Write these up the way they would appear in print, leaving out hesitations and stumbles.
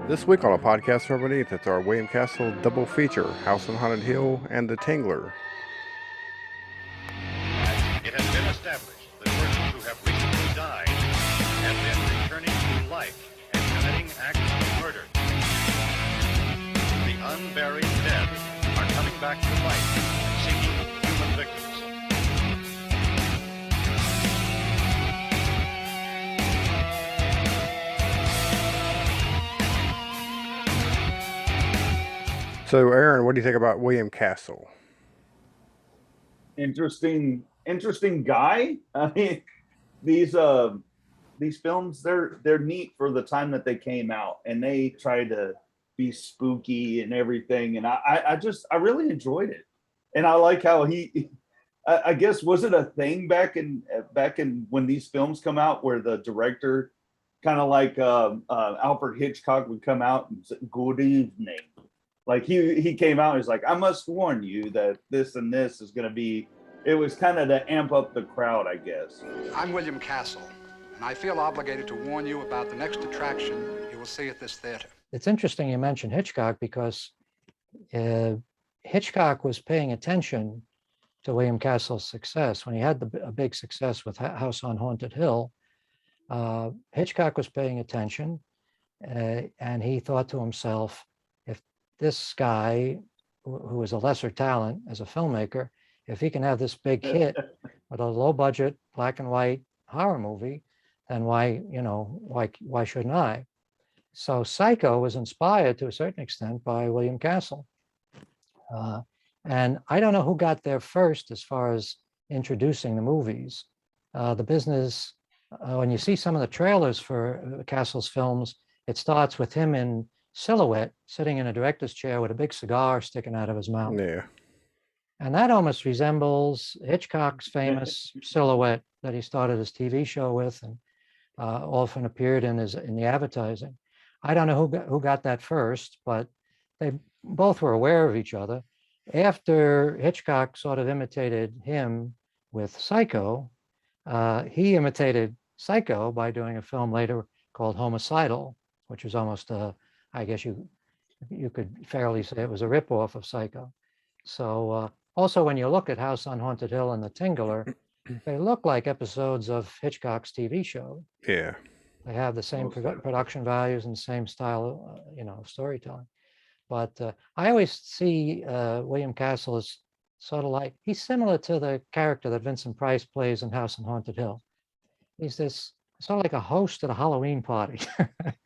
This week on a podcast from beneath, it's our William Castle double feature, House on Haunted Hill and The Tingler. It has been established that persons who have recently died have been returning to life and committing acts of murder. The unburied dead are coming back to life and seeking human victims. So, Aaron, what do you think about William Castle? Interesting guy. I mean, these films, they're neat for the time that they came out, and they try to be spooky and everything, and I really enjoyed it. And I like how I guess, was it a thing back in when these films come out, where the director, kind of like Alfred Hitchcock, would come out and say, "Good evening." Like he came out and was like, "I must warn you that this and this is going to be," it was kind of to amp up the crowd, I guess. I'm William Castle, and I feel obligated to warn you about the next attraction you will see at this theater. It's interesting you mentioned Hitchcock, because Hitchcock was paying attention to William Castle's success. When he had a big success with House on Haunted Hill, Hitchcock was paying attention, and he thought to himself, if this guy, who is a lesser talent as a filmmaker, if he can have this big hit with a low budget black and white horror movie, then why shouldn't I? So Psycho was inspired to a certain extent by William Castle. And I don't know who got there first as far as introducing the movies. The business, when you see some of the trailers for Castle's films, it starts with him in silhouette, sitting in a director's chair with a big cigar sticking out of his mouth. Yeah. And that almost resembles Hitchcock's famous silhouette that he started his TV show with, and often appeared in the advertising. I don't know who got that first, but they both were aware of each other. After Hitchcock sort of imitated him with Psycho, he imitated Psycho by doing a film later called Homicidal, which was almost I guess you could fairly say it was a ripoff of Psycho. So also, when you look at House on Haunted Hill and The Tingler, they look like episodes of Hitchcock's TV show. Yeah. They have the same production values and same style, of storytelling. But I always see William Castle as sort of like, he's similar to the character that Vincent Price plays in House on Haunted Hill. He's this sort of like a host at a Halloween party.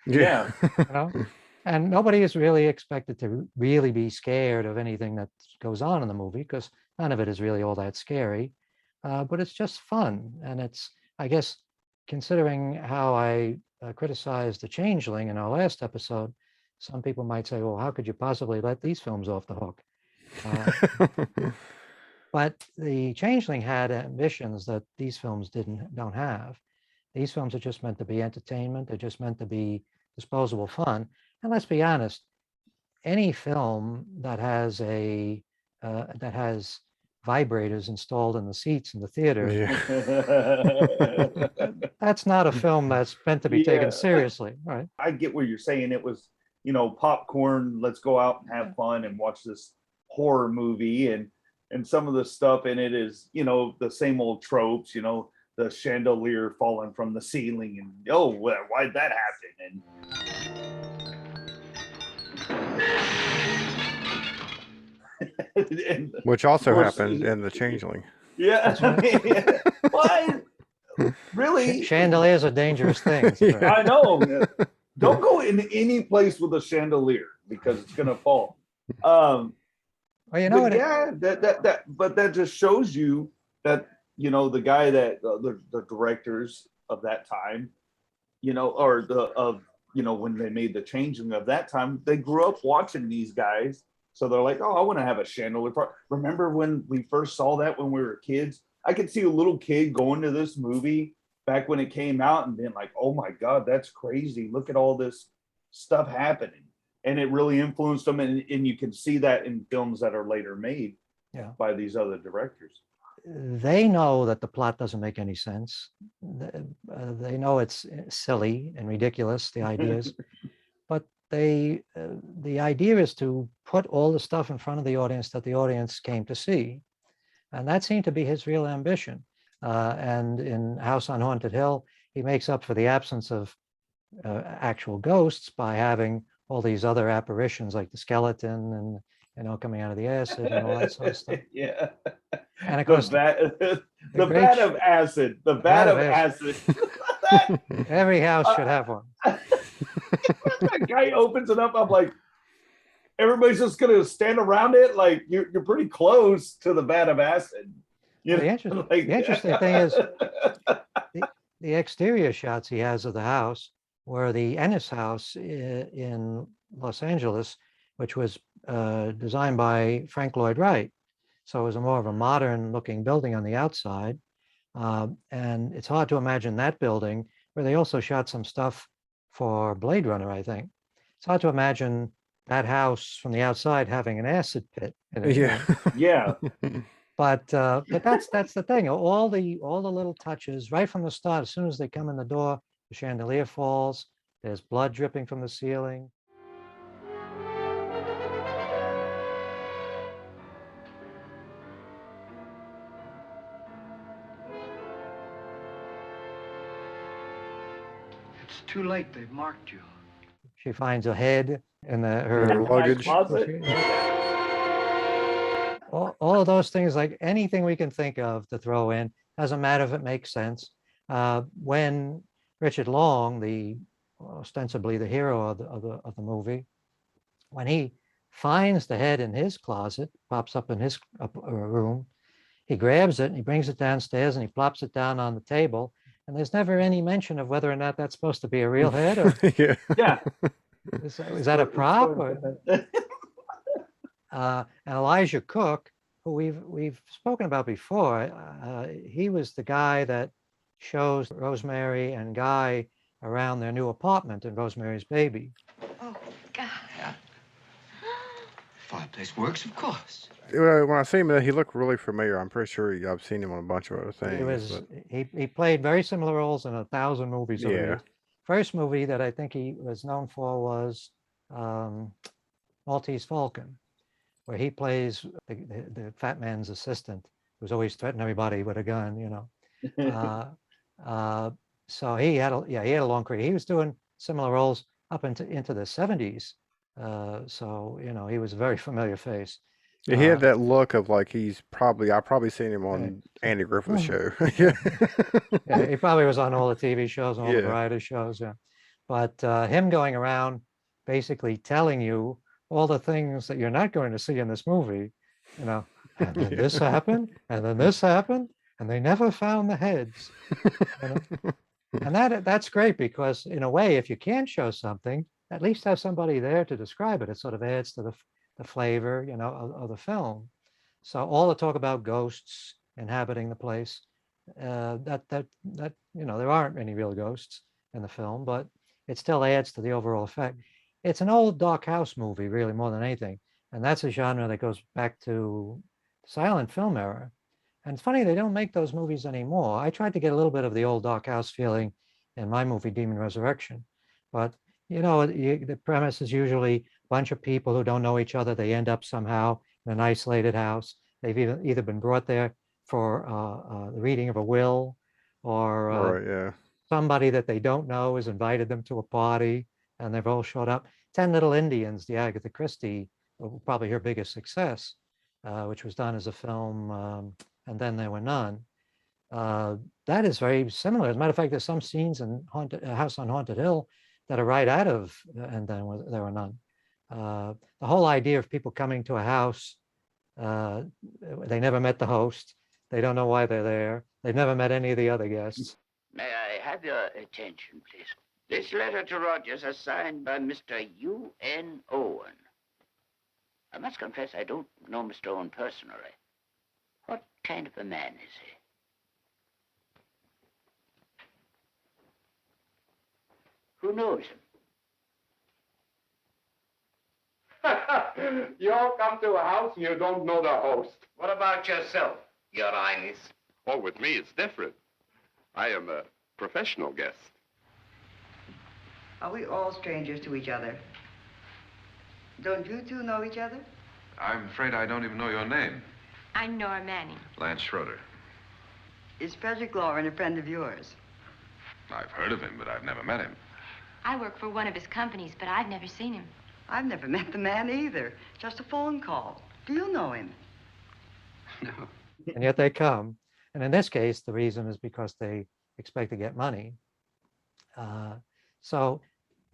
Yeah. And nobody is really expected to really be scared of anything that goes on in the movie, because none of it is really all that scary. But it's just fun. And it's, I guess, considering how I criticized The Changeling in our last episode, some people might say, well, how could you possibly let these films off the hook? But The Changeling had ambitions that these films don't have. These films are just meant to be entertainment. They're just meant to be disposable fun. And let's be honest, any film that has vibrators installed in the seats in the theater, that's not a film that's meant to be taken seriously, right? I get what you're saying. It was, popcorn, let's go out and have fun and watch this horror movie, and some of the stuff in it is, the same old tropes, the chandelier falling from the ceiling, and why'd that happen? And Which also happened in The Changeling. Yeah. What? Really? Chandeliers are dangerous things. Yeah. I know. Don't go in any place with a chandelier, because it's gonna fall. Well, what? Yeah, but that just shows you that the guy that the directors of that time, when they made The Changeling of that time, they grew up watching these guys. So they're like, oh, I want to have a chandelier. Remember when we first saw that when we were kids? I could see a little kid going to this movie back when it came out and being like, oh my God, that's crazy. Look at all this stuff happening. And it really influenced them. And you can see that in films that are later made by these other directors. They know that the plot doesn't make any sense. They know it's silly and ridiculous, the ideas. But the idea is to put all the stuff in front of the audience that the audience came to see. And that seemed to be his real ambition. And in House on Haunted Hill, he makes up for the absence of actual ghosts by having all these other apparitions like the skeleton and, you know, coming out of the acid and all that sort of stuff. Yeah. And of course, the great vat of acid. The vat of acid. every house should have one. That guy opens it up. I'm like, everybody's just gonna stand around it. Like you're pretty close to the vat of acid. You Well, know, the interesting thing is the exterior shots he has of the house were the Ennis house in Los Angeles, which was designed by Frank Lloyd Wright. So it was more of a modern looking building on the outside. And it's hard to imagine that building where they also shot some stuff for Blade Runner, I think. It's hard to imagine that house from the outside having an acid pit in it. Yeah. yeah. But that's the thing. All the little touches right from the start. As soon as they come in the door, the chandelier falls. There's blood dripping from the ceiling. It's too late. They've marked you. She finds a head in her Her luggage. Closet. all of those things, like anything we can think of to throw in, doesn't matter if it makes sense. When Richard Long, ostensibly the hero of the movie, when he finds the head in his closet, pops up in his room, he grabs it and he brings it downstairs and he plops it down on the table. And there's never any mention of whether or not that's supposed to be a real head or Yeah. Yeah. is that a prop? And Elijah Cook, who we've spoken about before, he was the guy that shows Rosemary and Guy around their new apartment in Rosemary's Baby. Oh, God. Yeah. Fireplace works, of course. When I see him, he looked really familiar. I'm pretty sure I've seen him on a bunch of other things. He played very similar roles in 1,000 movies. Yeah. First movie that I think he was known for was Maltese Falcon, where he plays the fat man's assistant who's always threatening everybody with a gun, you know. So he had a long career. He was doing similar roles up into the 70s. So, you know, he was a very familiar face. Yeah, he had that look of like I've probably seen him on Andy Griffith's show. Yeah, he probably was on all the TV shows and all the Yeah. variety shows. Yeah, but him going around basically telling you all the things that you're not going to see in this movie, you know, and then this happened, and then this happened, and they never found the heads. You know? And that's great because in a way, if you can't show something, at least have somebody there to describe it. It sort of adds to the flavor, you know, of the film. So all the talk about ghosts inhabiting the place, that you know, there aren't any real ghosts in the film, but it still adds to the overall effect. It's an old dark house movie, really, more than anything, and that's a genre that goes back to silent film era. And it's funny they don't make those movies anymore. I tried to get a little bit of the old dark house feeling in my movie Demon Resurrection, but you know, the premise is usually a bunch of people who don't know each other. They end up somehow in an isolated house. They've either been brought there for the reading of a will, or somebody that they don't know has invited them to a party, and they've all showed up. 10 Little Indians, the Agatha Christie, probably her biggest success, which was done as a film, and then there were none. That is very similar. As a matter of fact, there's some scenes in House on Haunted Hill that are right out of And Then There Were None. The whole idea of people coming to a house, they never met the host, they don't know why they're there, they've never met any of the other guests. May I have your attention, please? This letter to Rogers is signed by Mr. U.N. Owen. I must confess I don't know Mr. Owen personally. What kind of a man is he? Who knows him? You all come to a house and you don't know the host. What about yourself, Your Highness? Oh, with me it's different. I am a professional guest. Are we all strangers to each other? Don't you two know each other? I'm afraid I don't even know your name. I'm Nora Manning. Lance Schroeder. Is Frederick Lauren a friend of yours? I've heard of him, but I've never met him. I work for one of his companies, but I've never seen him. I've never met the man either. Just a phone call. Do you know him? No. And yet they come. And in this case, the reason is because they expect to get money. So,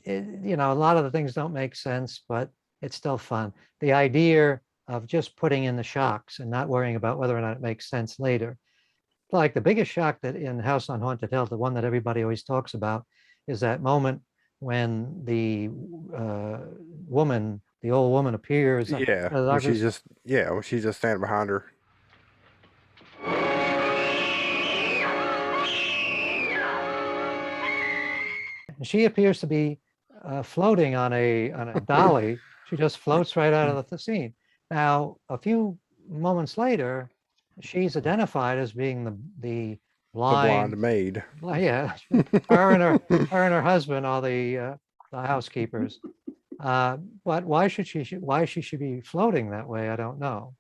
you know, a lot of the things don't make sense, but it's still fun. The idea of just putting in the shocks and not worrying about whether or not it makes sense later. Like the biggest shock that in House on Haunted Hill, the one that everybody always talks about, is that moment when the woman, the old woman appears. Yeah, when she's just standing behind her. And she appears to be floating on a dolly. She just floats right out of the scene. Now, a few moments later, she's identified as being the blind maid. Yeah, her and her husband are the housekeepers. But why she should be floating that way? I don't know.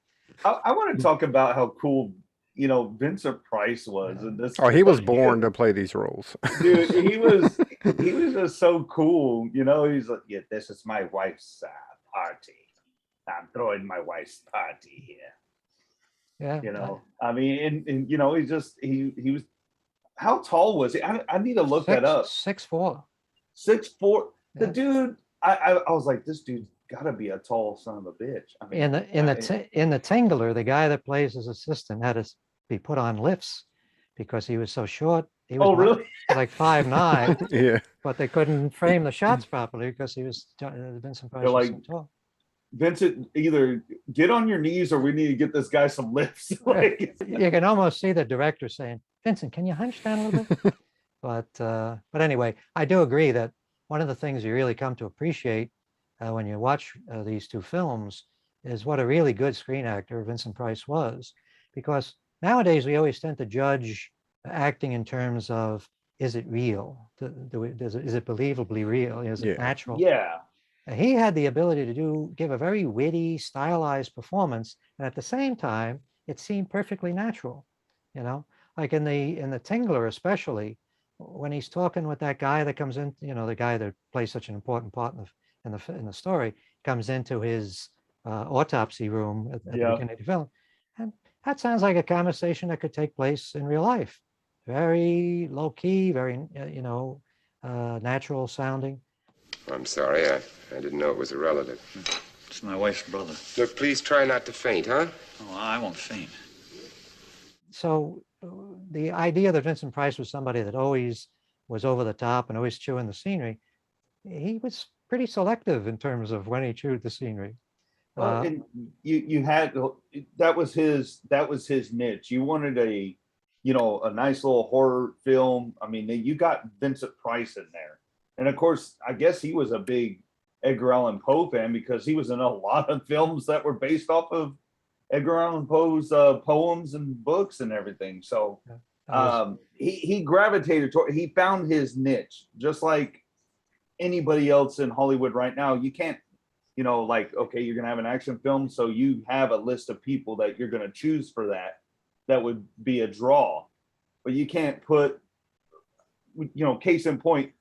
I want to talk about how cool, you know, Vincent Price was in this. Oh, he was born to play these roles. Dude, he was just so cool. You know, he's like, yeah, this is my wife's party. I'm throwing my wife's party here. Yeah. You know, I mean, and you know, he was, how tall was he? I need to look that up. 6'4". 6'4". The Yeah. dude, I was like, this dude's gotta be a tall son of a bitch. I mean, In the Tingler, the guy that plays his assistant had to be put on lifts because he was so short. He was really? like 5'9". Yeah. But they couldn't frame the shots properly because he was Vincent Price They're was like, so tall. Vincent, either get on your knees or we need to get this guy some lifts. Like, You can almost see the director saying, "Vincent, can you hunch down a little bit?" But anyway, I do agree that one of the things you really come to appreciate when you watch these two films is what a really good screen actor Vincent Price was. Because nowadays we always tend to judge acting in terms of, is it real? Is it believably real? Is it natural? yeah. He had the ability to give a very witty, stylized performance, and at the same time, it seemed perfectly natural. You know, like in the Tingler, especially when he's talking with that guy that comes in. You know, the guy that plays such an important part in the story comes into his autopsy room at the beginning of the film, and that sounds like a conversation that could take place in real life. Very low key, very natural sounding. I'm sorry, I didn't know it was a relative. It's my wife's brother. Look, please try not to faint, huh? Oh, I won't faint. So the idea that Vincent Price was somebody that always was over the top and always chewing the scenery, he was pretty selective in terms of when he chewed the scenery. Well, and you had, that was his niche. You wanted a nice little horror film. I mean, you got Vincent Price in there. And of course, I guess he was a big Edgar Allan Poe fan because he was in a lot of films that were based off of Edgar Allan Poe's poems and books and everything. So he gravitated toward, he found his niche, just like anybody else in Hollywood right now. You can't, okay, you're going to have an action film. So you have a list of people that you're going to choose for that. That would be a draw. But you can't put, case in point,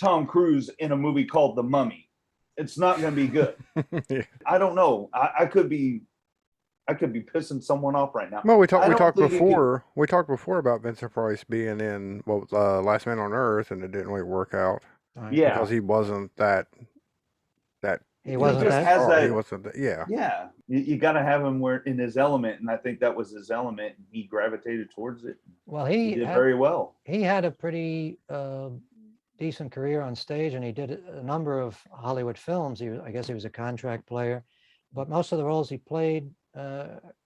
Tom Cruise in a movie called The Mummy. It's not going to be good. Yeah. I don't know. I could be pissing someone off right now. Well, we talked before about Vincent Price being in Last Man on Earth, and it didn't really work out. Yeah, because he wasn't that. He wasn't just that. has that. He wasn't that. Yeah. Yeah, you got to have him in his element, and I think that was his element, and he gravitated towards it. Well, He did very well. He had a pretty decent career on stage, and he did a number of Hollywood films. I guess he was a contract player, but most of the roles he played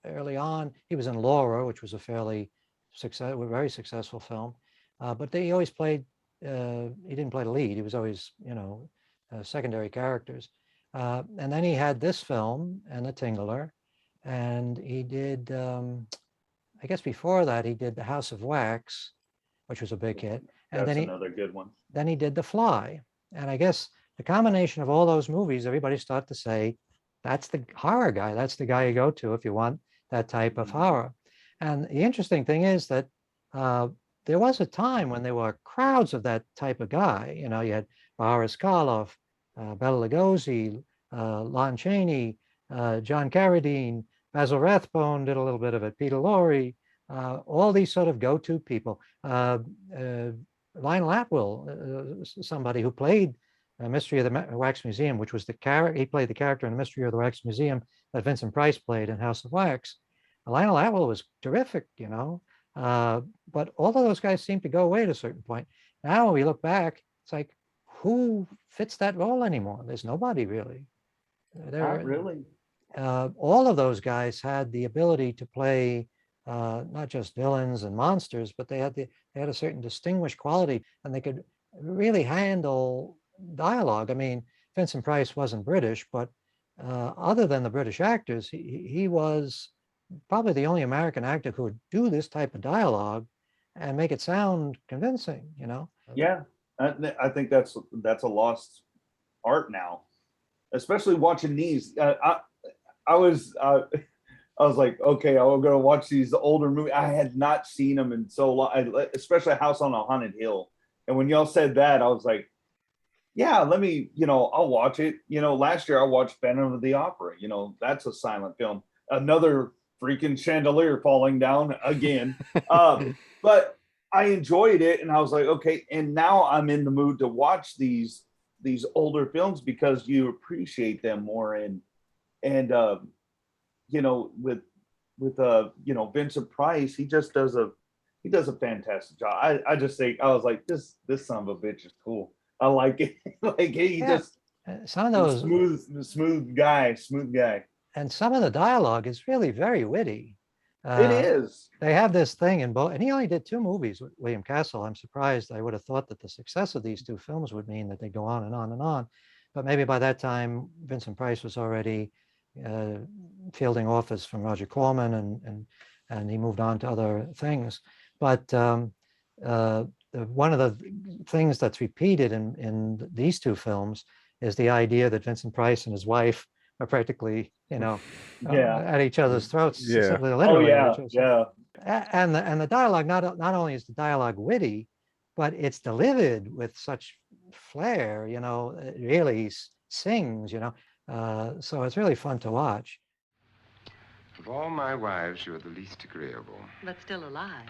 early on, he was in Laura, which was a very successful film. But he always played. He didn't play the lead. He was always, secondary characters. And then he had this film and The Tingler, and he did. I guess before that he did The House of Wax, which was a big hit. And That's then another good one. Then he did The Fly, and I guess the combination of all those movies, everybody started to say, that's the horror guy. That's the guy you go to if you want that type of horror. And the interesting thing is that there was a time when there were crowds of that type of guy. You know, you had Boris Karloff, Bela Lugosi, Lon Chaney, John Carradine, Basil Rathbone did a little bit of it, Peter Lorre, all these sort of go-to people. Lionel Atwill, somebody who played Mystery of the Wax Museum, which was the character, he played the character in the Mystery of the Wax Museum that Vincent Price played in House of Wax. Lionel Atwill was terrific, you know, but all of those guys seem to go away at a certain point. Now, when we look back, it's like, who fits that role anymore? There's nobody really. Not really. All of those guys had the ability to play not just villains and monsters, but they had a certain distinguished quality, and they could really handle dialogue. I mean, Vincent Price wasn't British, but other than the British actors, he was probably the only American actor who would do this type of dialogue and make it sound convincing, you know? Yeah, I think that's a lost art now, especially watching these. I was like, okay, I'm gonna watch these older movies. I had not seen them in so long, especially House on a Haunted Hill. And when y'all said that, I was like, yeah, let me, you know, I'll watch it. You know, last year I watched Phantom of the Opera. You know, that's a silent film. Another freaking chandelier falling down again. But I enjoyed it, and I was like, okay. And now I'm in the mood to watch these older films because you appreciate them more. And you know, with you know, Vincent Price, he does a fantastic job. I just think, I was like, this son of a bitch is cool. I like it. Like he just some of those smooth guy. And some of the dialogue is really very witty. It is. They have this thing in both, and he only did 2 movies with William Castle. I'm surprised. I would have thought that the success of these 2 films would mean that they go on and on and on. But maybe by that time, Vincent Price was already fielding offers from Roger Corman, and he moved on to other things. But one of the things that's repeated in these 2 films is the idea that Vincent Price and his wife are practically, you know, at each other's throats. Yeah. Literally. Oh yeah, yeah. And the dialogue, not only is the dialogue witty, but it's delivered with such flair, you know, it really sings, you know. So it's really fun to watch. Of all my wives, you're the least agreeable. But still alive.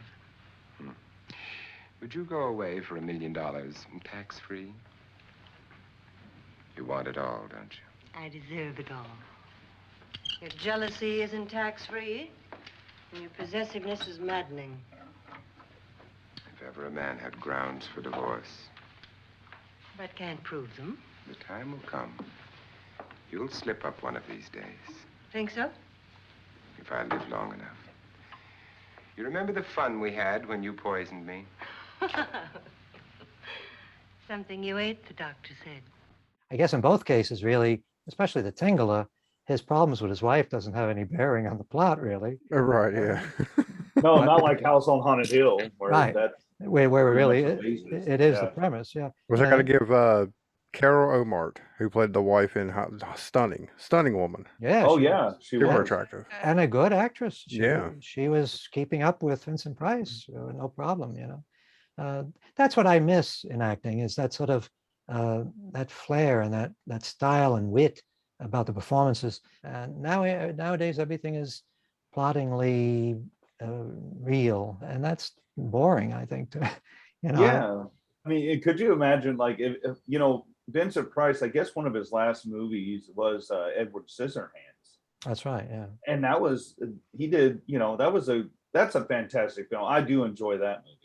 Would you go away for $1 million tax-free? You want it all, don't you? I deserve it all. Your jealousy isn't tax-free, and your possessiveness is maddening. If ever a man had grounds for divorce. But can't prove them. The time will come. You'll slip up one of these days. Think so? If I live long enough. You remember the fun we had when you poisoned me? Something you ate, the doctor said. I guess in both cases, really, especially the Tingler, his problems with his wife doesn't have any bearing on the plot, really. Right, yeah. No, not like House on Haunted Hill, where Right. that's Where really it is the Yeah. premise, yeah. Was I got to give Carol Omart, who played the wife in stunning woman. Yeah. Oh she yeah, was. she Super was. attractive. And a good actress. Yeah. She was keeping up with Vincent Price, no problem, you know. That's what I miss in acting, is that sort of that flair and that style and wit about the performances. And nowadays everything is ploddingly real, and that's boring, I think. You know. Yeah, I mean, could you imagine, like, if you know, Vincent Price? I guess one of his last movies was Edward Scissorhands. That's right. Yeah. And that was, he did, you know, that's a fantastic film. I do enjoy that movie.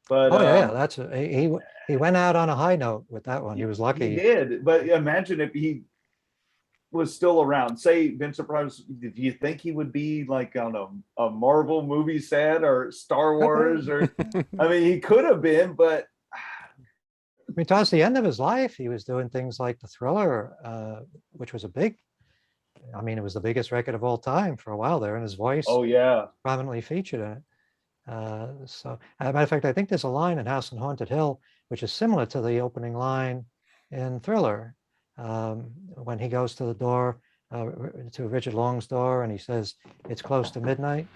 But that's he went out on a high note with that one. He was lucky. He did, but imagine if he was still around. Say Vincent Price, do you think he would be like on a Marvel movie set or Star Wars? Or I mean, he could have been, but I mean, towards the end of his life, he was doing things like the Thriller, which was it was the biggest record of all time for a while there, and his voice prominently featured in it. So, as a matter of fact, I think there's a line in House on Haunted Hill, which is similar to the opening line in Thriller, when he goes to the door, to Richard Long's door, and he says, "It's close to midnight."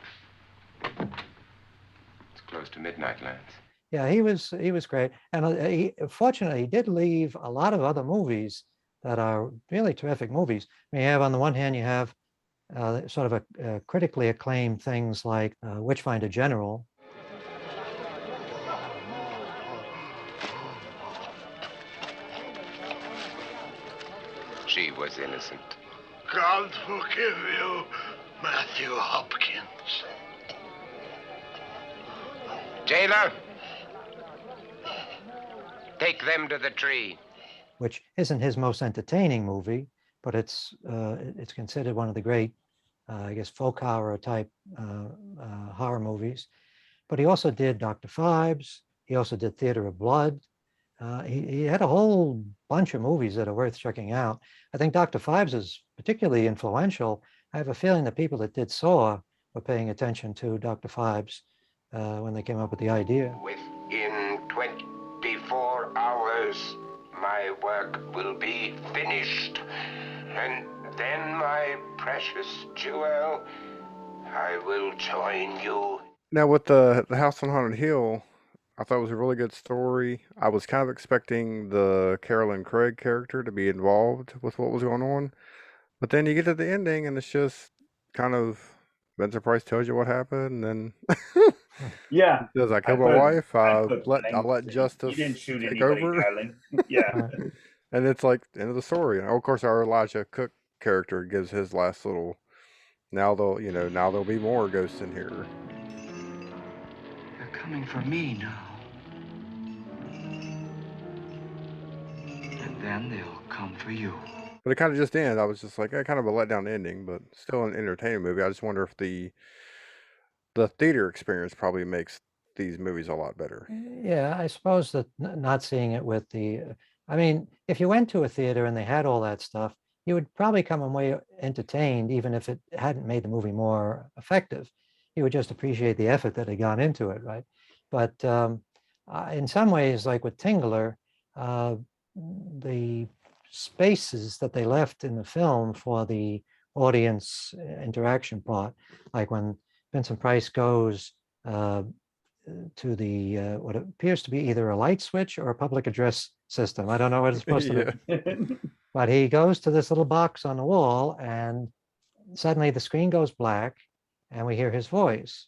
It's close to midnight, Lance. Yeah, he was great, and fortunately, he did leave a lot of other movies that are really terrific movies. I mean, you have on the one hand, you have sort of a critically acclaimed things like Witchfinder General. She was innocent. God forgive you, Matthew Hopkins. Jailer, take them to the tree. Which isn't his most entertaining movie, but it's considered one of the great, I guess, folk horror type horror movies. But he also did Dr. Phibes. He also did Theater of Blood. He had a whole bunch of movies that are worth checking out. I think Dr. Phibes is particularly influential. I have a feeling the people that did Saw were paying attention to Dr. Phibes when they came up with the idea. Within 24 hours, my work will be finished. And then, my precious jewel, I will join you. Now, with the House on Haunted Hill, I thought it was a really good story. I was kind of expecting the Carolyn Craig character to be involved with what was going on. But then you get to the ending, and it's just kind of Vincent Price tells you what happened, and then yeah, says, "I killed my wife. I'll let justice take over." Yeah, and it's like the end of the story. And of course, our Elijah Cook character gives his last little. Now there'll be more ghosts in here. They're coming for me now. And then they'll come for you. But it kind of just ended. I was just like, kind of a letdown ending, but still an entertaining movie. I just wonder if the theater experience probably makes these movies a lot better. Yeah, I suppose that not seeing it with I mean, if you went to a theater and they had all that stuff, you would probably come away entertained, even if it hadn't made the movie more effective. You would just appreciate the effort that had gone into it, right? But in some ways, like with Tingler, the spaces that they left in the film for the audience interaction part, like when Vincent Price goes to the what appears to be either a light switch or a public address system. I don't know what it's supposed to be. But he goes to this little box on the wall, and suddenly the screen goes black, and we hear his voice.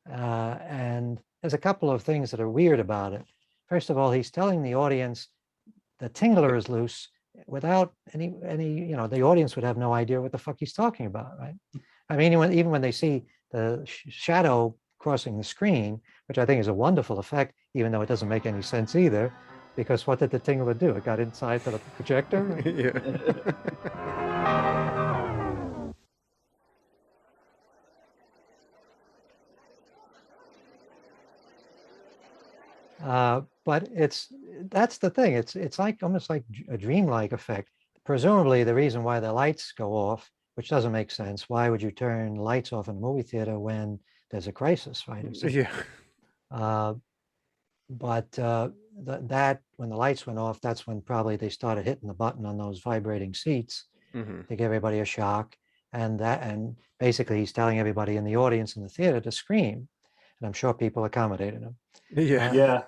And there's a couple of things that are weird about it. First of all, he's telling the audience that Tingler is loose without any, the audience would have no idea what the fuck he's talking about, right? I mean, even when they see the shadow crossing the screen, which I think is a wonderful effect, even though it doesn't make any sense either, because what did the Tingler do? It got inside the projector? Yeah. But that's the thing. It's like almost like a dreamlike effect. Presumably, the reason why the lights go off, which doesn't make sense. Why would you turn lights off in a movie theater when there's a crisis, right? Yeah. But that when the lights went off, that's when probably they started hitting the button on those vibrating seats to give everybody a shock. And basically he's telling everybody in the audience in the theater to scream. And I'm sure people accommodated him. Yeah.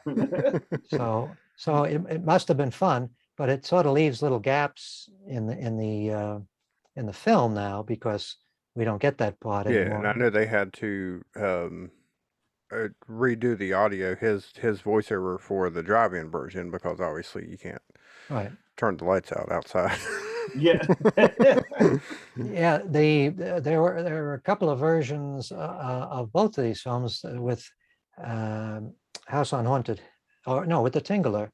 So it must have been fun, but it sort of leaves little gaps in the film now, because we don't get that part anymore. Yeah, and I know they had to redo the audio, his voiceover for the drive-in version, because obviously you can't turn the lights out outside. Yeah. Yeah, there were a couple of versions of both of these films with House on Haunted, with the Tingler.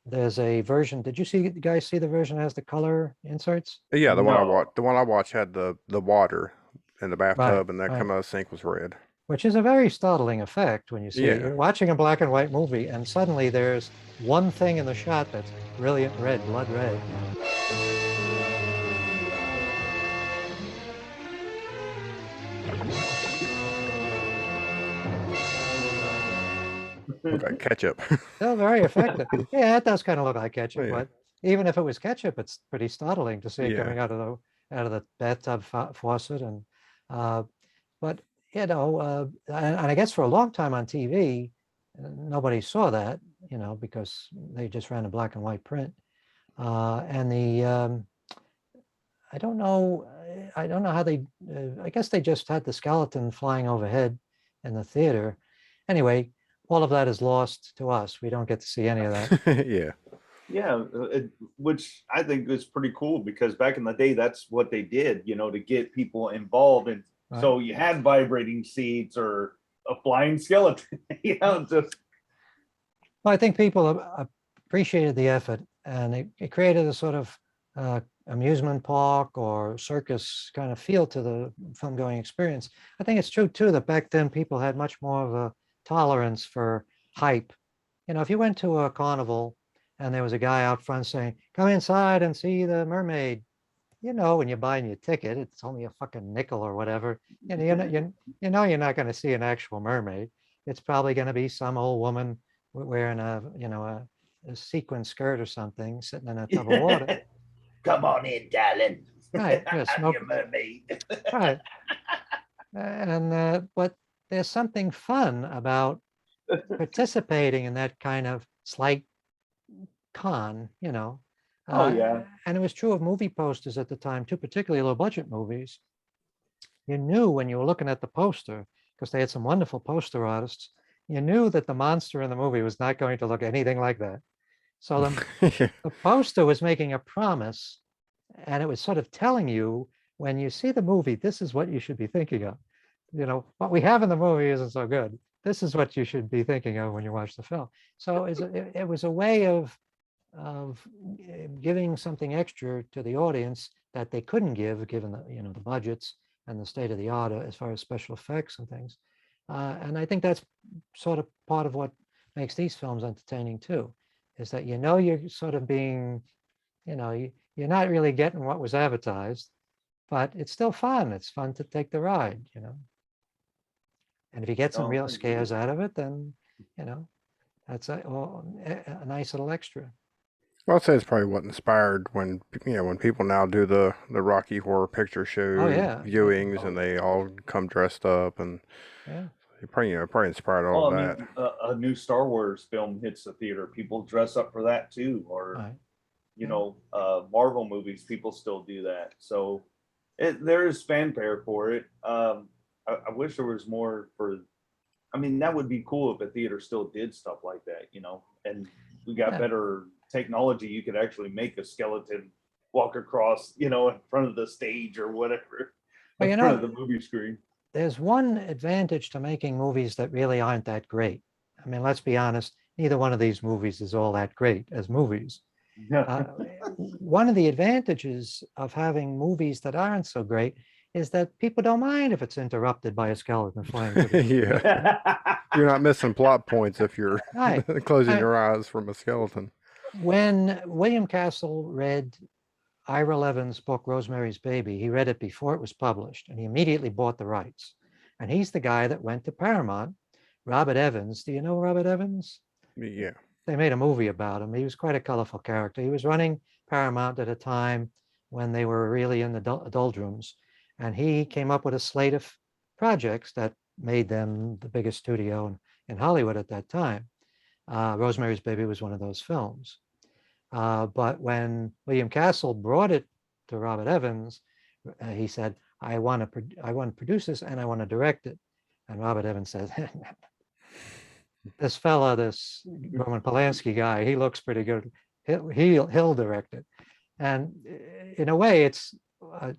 There's a version. Did you guys see the version that has the color inserts? Yeah, the one I watched had the water in the bathtub, and that come out of the sink was red. Which is a very startling effect when you see it. You're watching a black and white movie, and suddenly there's one thing in the shot that's brilliant red, blood red. Look like ketchup. Still very effective. Yeah, it does kind of look like ketchup, but even if it was ketchup, it's pretty startling to see it Yeah. coming out of the bathtub faucet. And but and I guess for a long time on TV, nobody saw that, because they just ran a black and white print. And I don't know how they. I guess they just had the skeleton flying overhead in the theater. Anyway, all of that is lost to us. We don't get to see any of that. Yeah. Yeah, which I think is pretty cool because back in the day, that's what they did, to get people involved. And so you had vibrating seats or a flying skeleton, just. Well, I think people appreciated the effort, and it created a sort of amusement park or circus kind of feel to the film going experience. I think it's true too that back then people had much more of a tolerance for hype. If you went to a carnival and there was a guy out front saying, "Come inside and see the mermaid," when you're buying your ticket, it's only a fucking nickel or whatever. You're not going to see an actual mermaid. It's probably going to be some old woman wearing a sequin skirt or something, sitting in a tub of water. Come on in, darling. Right. I'm your mermaid. Right. And but there's something fun about participating in that kind of slight con, Oh, yeah. And it was true of movie posters at the time too, particularly low budget movies. You knew when you were looking at the poster, because they had some wonderful poster artists, you knew that the monster in the movie was not going to look anything like that. So the poster was making a promise, and it was sort of telling you, when you see the movie, this is what you should be thinking of. What we have in the movie isn't so good. This is what you should be thinking of when you watch the film. So it was a way of giving something extra to the audience that they couldn't give, given the budgets and the state of the art as far as special effects and things. And I think that's sort of part of what makes these films entertaining too, is that you're sort of being, you're not really getting what was advertised, but it's still fun. It's fun to take the ride, And if you get some real scares out of it, then, that's a nice little extra. Well, I'd say it's probably what inspired when people now do the Rocky Horror Picture Show viewings, and they all come dressed up, and it probably inspired all of that. A new Star Wars film hits the theater, people dress up for that too, or Marvel movies, people still do that. So there is fanfare for it. I wish there was more for. I mean, that would be cool if a theater still did stuff like that, and we got better technology. You could actually make a skeleton walk across, in front of the stage or whatever, in front of the movie screen. There's one advantage to making movies that really aren't that great. I mean, let's be honest, neither one of these movies is all that great as movies. One of the advantages of having movies that aren't so great is that people don't mind if it's interrupted by a skeleton flying. You're not missing plot points if you're closing your eyes from a skeleton. When William Castle read Ira Levin's book, Rosemary's Baby, he read it before it was published, and he immediately bought the rights. And he's the guy that went to Paramount. Robert Evans, do you know Robert Evans? Yeah. They made a movie about him. He was quite a colorful character. He was running Paramount at a time when they were really in the doldrums. And he came up with a slate of projects that made them the biggest studio in Hollywood at that time. Rosemary's Baby was one of those films. But when William Castle brought it to Robert Evans, he said, I want to produce this and I want to direct it. And Robert Evans said, this fella, this Roman Polanski guy, he looks pretty good. He'll direct it. And in a way, it's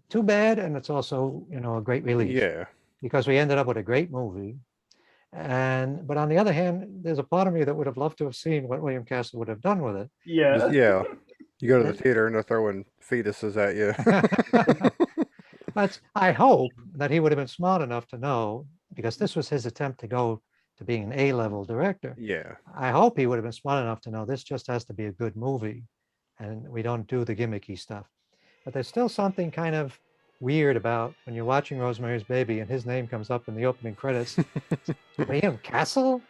too bad, and it's also a great relief. Yeah. Because we ended up with a great movie. But on the other hand, there's a part of me that would have loved to have seen what William Castle would have done with it. Yeah. Yeah. You go to the theater and they're throwing fetuses at you. But I hope that he would have been smart enough to know, because this was his attempt to go to being an A-level director. Yeah. I hope he would have been smart enough to know this just has to be a good movie, and we don't do the gimmicky stuff. But there's still something kind of weird about when you're watching Rosemary's Baby and his name comes up in the opening credits. William Castle,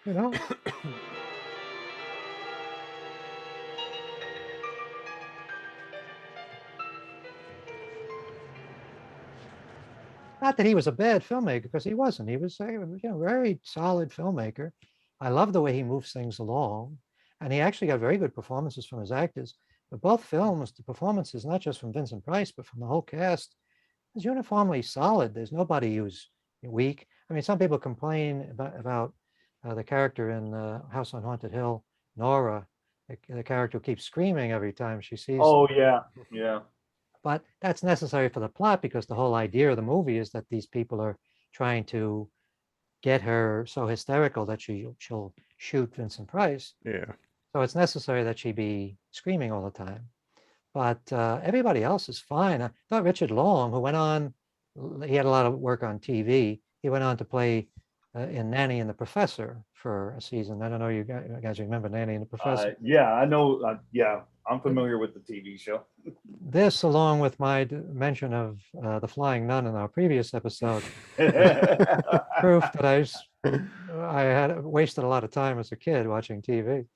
Not that he was a bad filmmaker, because he wasn't. He was a very solid filmmaker. I love the way he moves things along. And he actually got very good performances from his actors. But both films, the performances, not just from Vincent Price, but from the whole cast, is uniformly solid. There's nobody who's weak. I mean, some people complain about the character in House on Haunted Hill, Nora, the character who keeps screaming every time she sees. Oh, yeah. Yeah. But that's necessary for the plot, because the whole idea of the movie is that these people are trying to get her so hysterical that she'll shoot Vincent Price. Yeah. So it's necessary that she be screaming all the time. But everybody else is fine. I thought Richard Long, who went on, he had a lot of work on TV. He went on to play in Nanny and the Professor for a season. I don't know, you guys remember Nanny and the Professor? Yeah, I know. Yeah, I'm familiar with the TV show. This, along with my mention of the Flying Nun in our previous episode, proof that I had wasted a lot of time as a kid watching TV.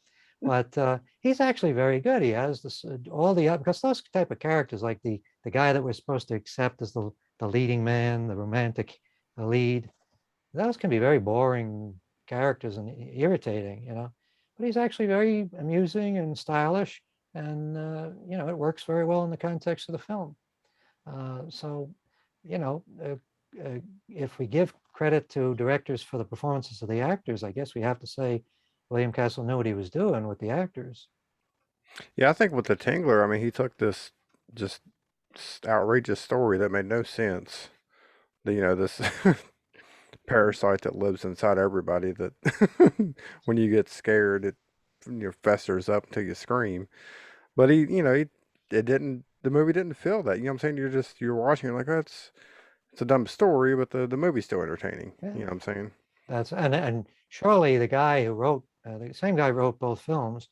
But he's actually very good. He has this because those type of characters, like the guy that we're supposed to accept as the leading man, the romantic lead, those can be very boring characters and irritating, But he's actually very amusing and stylish, and it works very well in the context of the film. If we give credit to directors for the performances of the actors, I guess we have to say William Castle knew what he was doing with the actors. Yeah, I think with the Tingler, I mean, he took this just outrageous story that made no sense. This parasite that lives inside everybody that when you get scared, it festers up until you scream. But the movie didn't feel that. You know what I'm saying? You're watching, you're like, oh, it's a dumb story, but the movie's still entertaining. Yeah. You know what I'm saying? And surely the guy who wrote, the same guy wrote both films,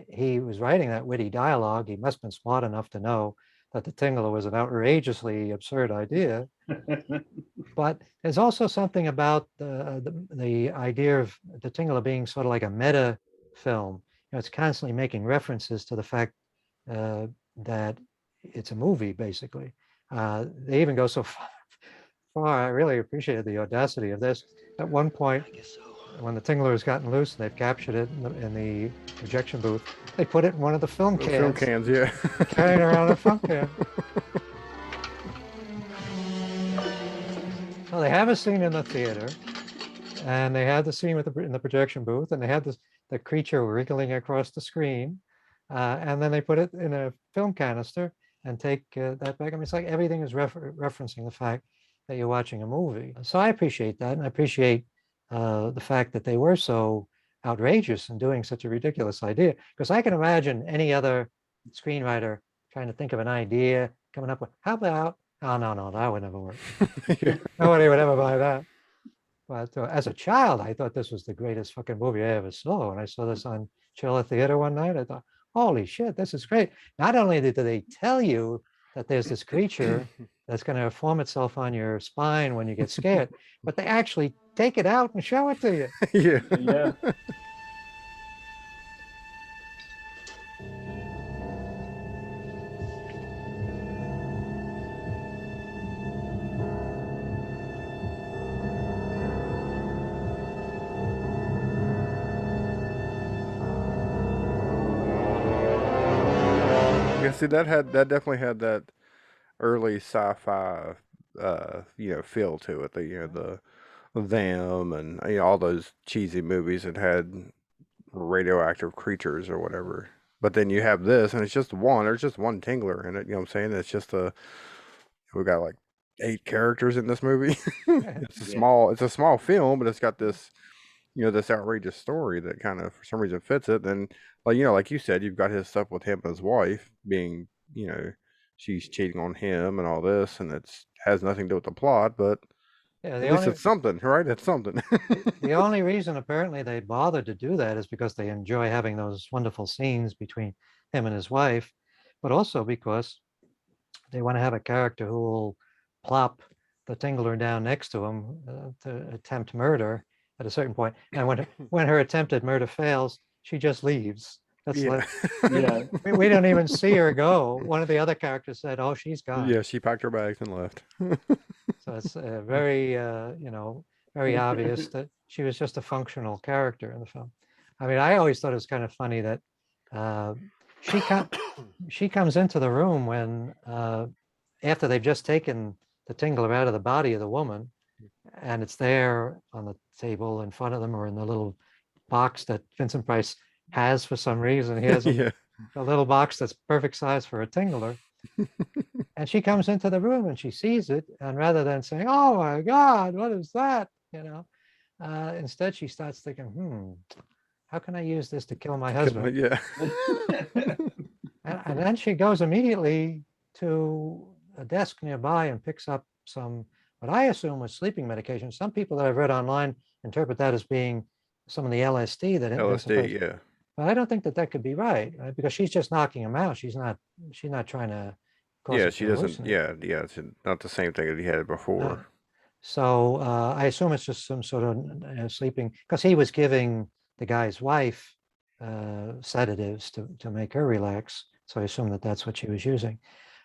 he was writing that witty dialogue. He must have been smart enough to know that the Tingler was an outrageously absurd idea. But there's also something about the idea of the Tingler being sort of like a meta film. It's constantly making references to the fact that it's a movie, basically. They even go so far. I really appreciated the audacity of this. At one point, when the Tingler has gotten loose and they've captured it in the projection booth, they put it in one of the film cans. Film cans, yeah. Carrying around a film can. So they have a scene in the theater, and they had the scene in the projection booth, and they had the creature wriggling across the screen, and then they put it in a film canister and take that back. I mean, it's like everything is referencing the fact that you're watching a movie. So I appreciate that, and I appreciate the fact that they were so outrageous in doing such a ridiculous idea, because I can imagine any other screenwriter trying to think of an idea, coming up with, how about, oh, no, that would never work. Nobody would ever buy that. But as a child, I thought this was the greatest fucking movie I ever saw. When I saw this on Chiller Theater one night, I thought, holy shit, this is great. Not only do they tell you that there's this creature that's going to form itself on your spine when you get scared, but they actually take it out and show it to you. Yeah. Yeah, see, that definitely had that early sci-fi feel to it. The them and all those cheesy movies that had radioactive creatures or whatever. But then you have this, and there's just one Tingler in it. You know what I'm saying? It's just we got like 8 characters in this movie. It's a small film, but it's got this this outrageous story that kind of for some reason fits it. And like you said, you've got his stuff with him and his wife being she's cheating on him and all this, and it's has nothing to do with the plot, but at least it's something, right? It's something. The only reason apparently they bothered to do that is because they enjoy having those wonderful scenes between him and his wife, but also because they want to have a character who will plop the Tingler down next to him to attempt murder at a certain point. And when her attempted murder fails, she just leaves. That's we don't even see her go. One of the other characters said, "Oh, she's gone." Yeah, she packed her bags and left. So So it's very, very obvious that she was just a functional character in the film. I mean, I always thought it was kind of funny that she she comes into the room when after they've just taken the Tingler out of the body of the woman, and it's there on the table in front of them or in the little box that Vincent Price has for some reason. He has a little box that's perfect size for a Tingler. And she comes into the room and she sees it, and rather than saying, "Oh my God, what is that?" Instead she starts thinking, how can I use this to kill my husband? Yeah. And then she goes immediately to a desk nearby and picks up some, what I assume was sleeping medication. Some people that I've read online interpret that as being some of the LSD that LSD, yeah. But I don't think that could be right, because she's just knocking him out. She's not trying to cause Yeah, him she to doesn't. hallucinate. Yeah, it's not the same thing that he had before. So I assume it's just some sort of sleeping, because he was giving the guy's wife sedatives to make her relax. So I assume that that's what she was using.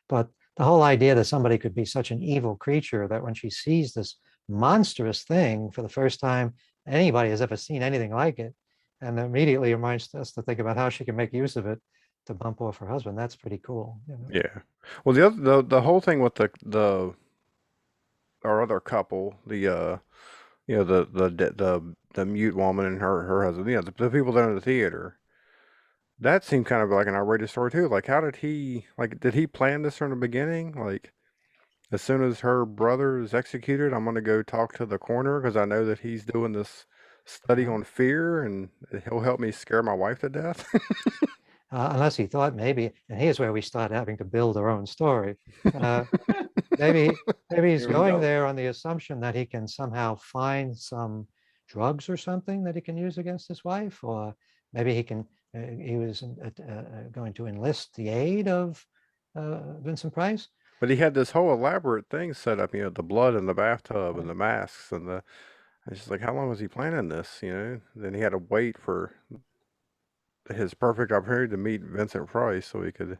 But the whole idea that somebody could be such an evil creature that when she sees this monstrous thing for the first time anybody has ever seen anything like it, and immediately reminds us to think about how she can make use of it to bump off her husband. That's pretty cool. Yeah. Well, the whole thing with our other couple, the mute woman and her husband, the people there in the theater, that seemed kind of like an outrageous story too. Like, how did he plan this from the beginning? Like, as soon as her brother is executed, I'm gonna go talk to the coroner because I know that he's doing this study on fear and he'll help me scare my wife to death. Unless he thought maybe, and here's where we start having to build our own story. Maybe he's going there on the assumption that he can somehow find some drugs or something that he can use against his wife, or maybe he was going to enlist the aid of Vincent Price. But he had this whole elaborate thing set up, the blood in the bathtub and the masks and it's just like, how long was he planning this, Then he had to wait for his perfect opportunity to meet Vincent Price so he could,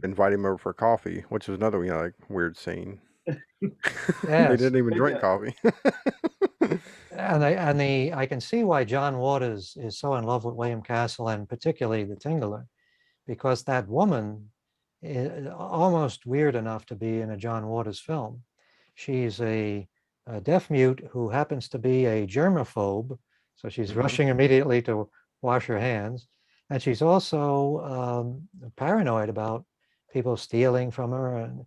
invite him over for coffee, which was another, like weird scene. They didn't even drink coffee. I can see why John Waters is so in love with William Castle, and particularly the Tingler, because that woman is almost weird enough to be in a John Waters film. She's a deaf mute who happens to be a germaphobe, so she's rushing immediately to wash her hands, and she's also paranoid about people stealing from her. And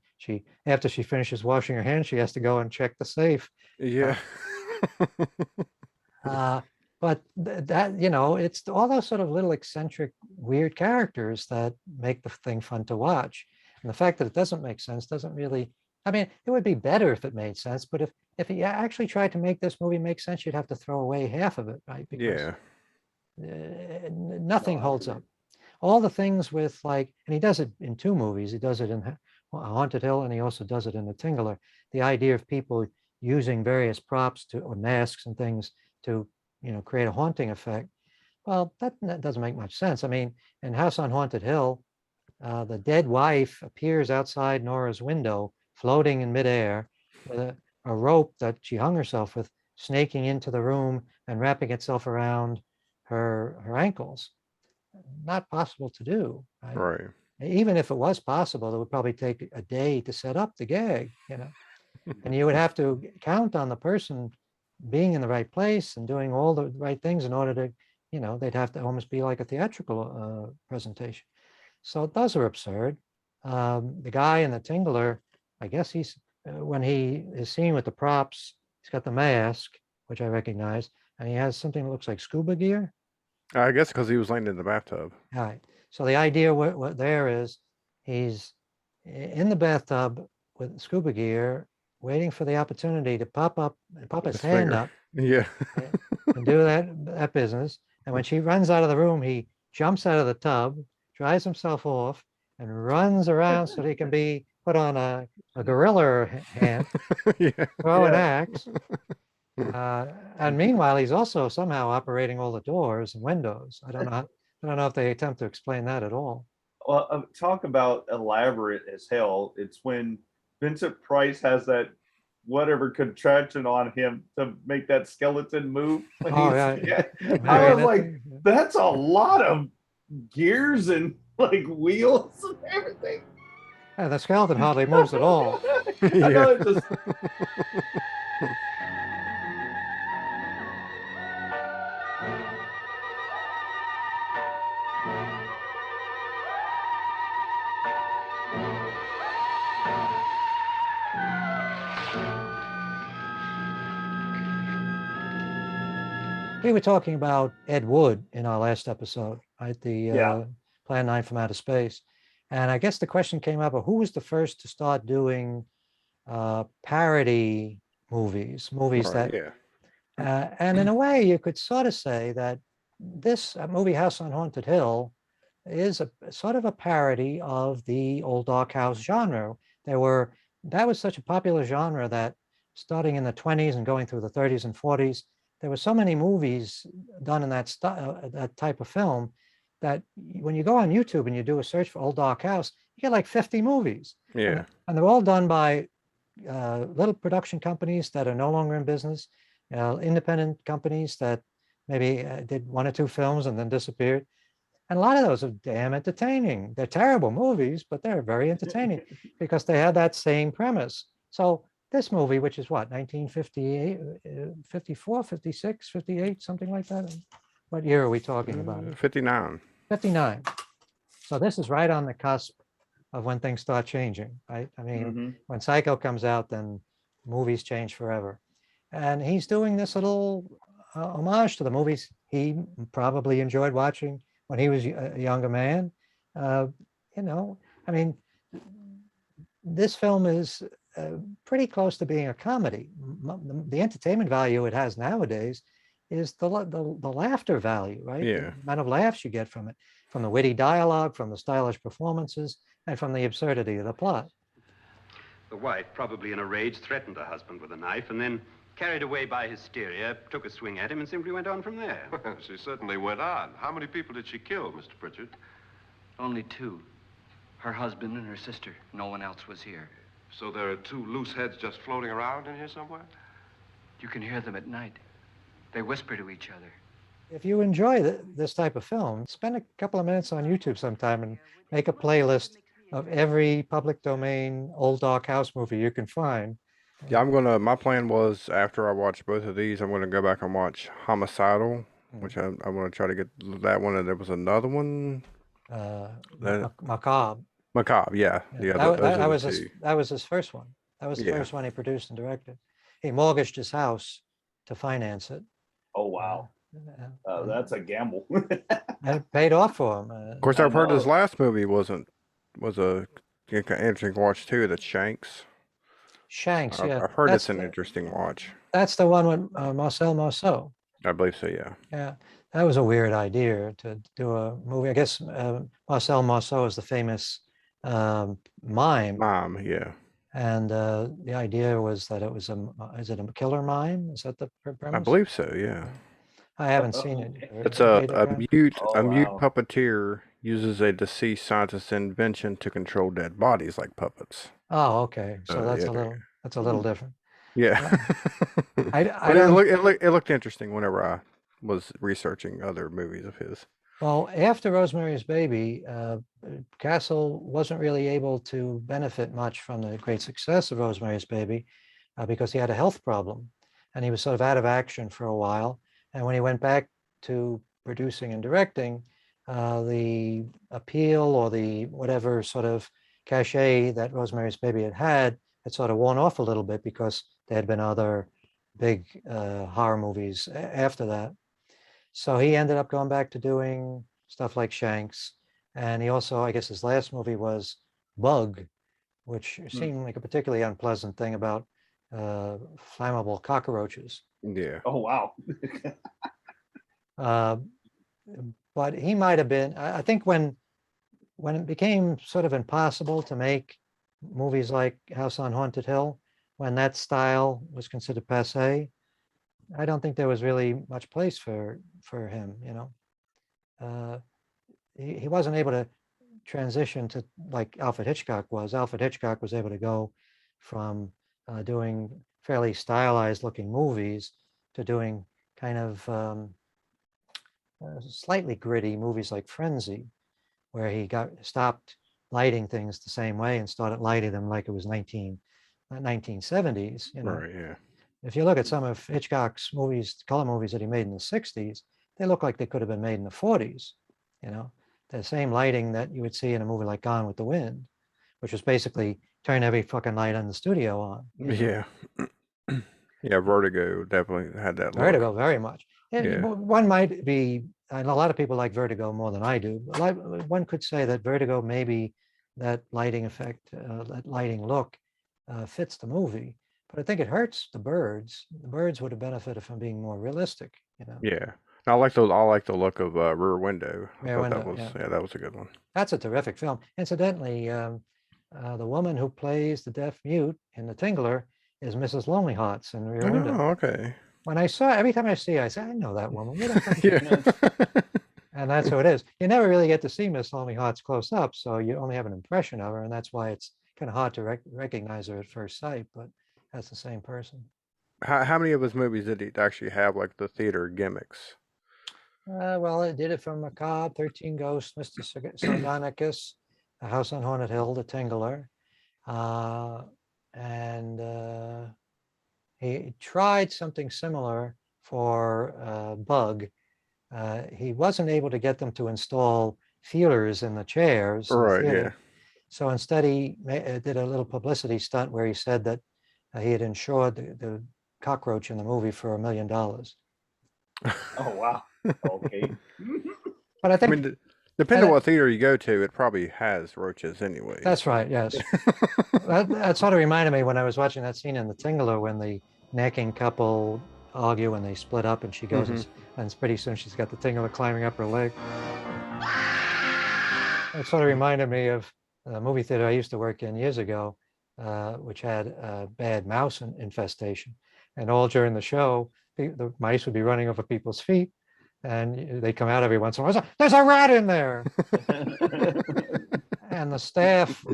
after she finishes washing her hands, she has to go and check the safe. Yeah. But that, it's all those sort of little eccentric, weird characters that make the thing fun to watch. And the fact that it doesn't make sense doesn't really, it would be better if it made sense, but if he actually tried to make this movie make sense, you'd have to throw away half of it, right? Because nothing holds up. All the things with and he does it in two movies. He does it in Haunted Hill, and he also does it in The Tingler. The idea of people using various props or masks and things to create a haunting effect. Well, that doesn't make much sense. In House on Haunted Hill, the dead wife appears outside Nora's window, floating in midair, with a rope that she hung herself with, snaking into the room and wrapping itself around her ankles. Not possible to do. Right. Even if it was possible, it would probably take a day to set up the gag, and you would have to count on the person being in the right place and doing all the right things in order to, they'd have to almost be like a theatrical presentation. So those are absurd. The guy in the Tingler, I guess he's, when he is seen with the props, he's got the mask, which I recognize, and he has something that looks like scuba gear. I guess because he was laying in the bathtub. All right. So the idea what there is, he's in the bathtub with scuba gear, waiting for the opportunity to pop his hand up. Yeah. And do that business. And when she runs out of the room, he jumps out of the tub, dries himself off, and runs around so that he can be put on a gorilla hand, throw an axe. And meanwhile, he's also somehow operating all the doors and windows. I don't know if they attempt to explain that at all. Well, talk about elaborate as hell. It's when Vincent Price has that whatever contraption on him to make that skeleton move. When Oh, yeah. I was marionette like, thing, yeah. that's a lot of gears and like wheels and everything. Yeah, the skeleton hardly moves at all. I know it just. We were talking about Ed Wood in our last episode, right? The Plan 9 from Outer Space. And I guess the question came up of who was the first to start doing parody movies Right, that, yeah. and in a way you could sort of say that this movie House on Haunted Hill is a sort of a parody of the old dark house genre. That was such a popular genre that starting in the 20s and going through the 30s and 40s, there were so many movies done in that that type of film that when you go on YouTube and you do a search for old dark house, you get like 50 movies. Yeah. And they're all done by little production companies that are no longer in business, independent companies that maybe did one or two films and then disappeared. And a lot of those are damn entertaining. They're terrible movies, but they're very entertaining because they have that same premise. So this movie, which is what, 1958, 54, 56, 58, something like that? What year are we talking about? 59. 59. So this is right on the cusp of when things start changing, right? I mean, when Psycho comes out, then movies change forever. And he's doing this little homage to the movies he probably enjoyed watching when he was a younger man. You know, I mean, this film is pretty close to being a comedy. The entertainment value it has nowadays is the laughter value, right? Yeah. The amount of laughs you get from it, from the witty dialogue, from the stylish performances, and from the absurdity of the plot. The wife, probably in a rage, threatened her husband with a knife and then, carried away by hysteria, took a swing at him and simply went on from there. She certainly went on. How many people did she kill, Mr. Pritchard? Only two. Her husband and her sister. No one else was here. So there are two loose heads just floating around in here somewhere? You can hear them at night. They whisper to each other. If you enjoy this type of film, spend a couple of minutes on YouTube sometime and make a playlist of every public domain old dark house movie you can find. Yeah, my plan was after I watch both of these, I'm gonna go back and watch Homicidal, which I want to try to get that one, and there was another one. Macabre. Macabre, yeah. That was his first one. That was the first one he produced and directed. He mortgaged his house to finance it. Oh, wow. That's a gamble. And it paid off for him. Of course, I've heard his last movie was a interesting watch too. That's Shanks. Shanks, yeah. I've heard it's an interesting watch. That's the one with Marcel Marceau. I believe so, yeah. Yeah, that was a weird idea to do a movie. I guess Marcel Marceau is the famous mime. Mime, yeah. And the idea was that it was is it a killer mime? Is that the premise? I believe so, yeah. I haven't seen it. It's a mute puppeteer uses a deceased scientist's invention to control dead bodies like puppets. Oh, okay. So that's a little different. Yeah. It looked interesting whenever I was researching other movies of his. Well, after Rosemary's Baby, Castle wasn't really able to benefit much from the great success of Rosemary's Baby because he had a health problem and he was sort of out of action for a while. And when he went back to producing and directing, the appeal or the whatever sort of cachet that Rosemary's Baby had sort of worn off a little bit because there had been other big horror movies after that. So he ended up going back to doing stuff like Shanks. And he also, I guess his last movie was Bug, which seemed like a particularly unpleasant thing about flammable cockroaches. Yeah. Oh, wow. But he might have been, I think when it became sort of impossible to make movies like House on Haunted Hill, when that style was considered passé, I don't think there was really much place for him, you know. He wasn't able to transition to like Alfred Hitchcock was. Alfred Hitchcock was able to go from doing fairly stylized looking movies to doing kind of slightly gritty movies like Frenzy, where he stopped lighting things the same way and started lighting them like it was 1970s. Right, yeah. If you look at some of Hitchcock's movies, color movies that he made in the 60s, they look like they could have been made in the 40s. The same lighting that you would see in a movie like Gone with the Wind, which was basically turn every fucking light in the studio on. Yeah. Yeah, Vertigo definitely had that look. Vertigo, very much. Yeah. One might be, and a lot of people like Vertigo more than I do, but one could say that Vertigo, maybe that lighting effect, that lighting look fits the movie. But I think it hurts the birds. The birds would have benefited from being more realistic. Yeah. I like the look of Rear Window. Rear Window, that was a good one. That's a terrific film. Incidentally, the woman who plays the deaf mute in The Tingler is Mrs. Lonely Hearts in Rear Window. Oh, okay. When I saw, every time I see her, I say, I know that woman. Where the fuck is she? And that's who it is. You never really get to see Miss Lonely Hearts close up, so you only have an impression of her, and that's why it's kind of hard to recognize her at first sight, but that's the same person. How many of his movies did he actually have, like the theater gimmicks? Well, it did it from Macabre, 13 Ghosts, Mr. Sardonicus, A House on Haunted Hill, The Tingler. And he tried something similar for Bug. He wasn't able to get them to install feelers in the chairs. Right, yeah. So instead he did a little publicity stunt where he said that he had insured the cockroach in the movie for $1 million. Oh, wow. Okay. But I think, depending on what theater you go to, it probably has roaches anyway. That's right, yes. that sort of reminded me when I was watching that scene in The Tingler when the necking couple argue and they split up and she goes and pretty soon she's got the Tingler climbing up her leg. It sort of reminded me of a movie theater I used to work in years ago, which had a bad mouse infestation. And all during the show, the mice would be running over people's feet and they come out every once in a while. There's a rat in there. And the staff,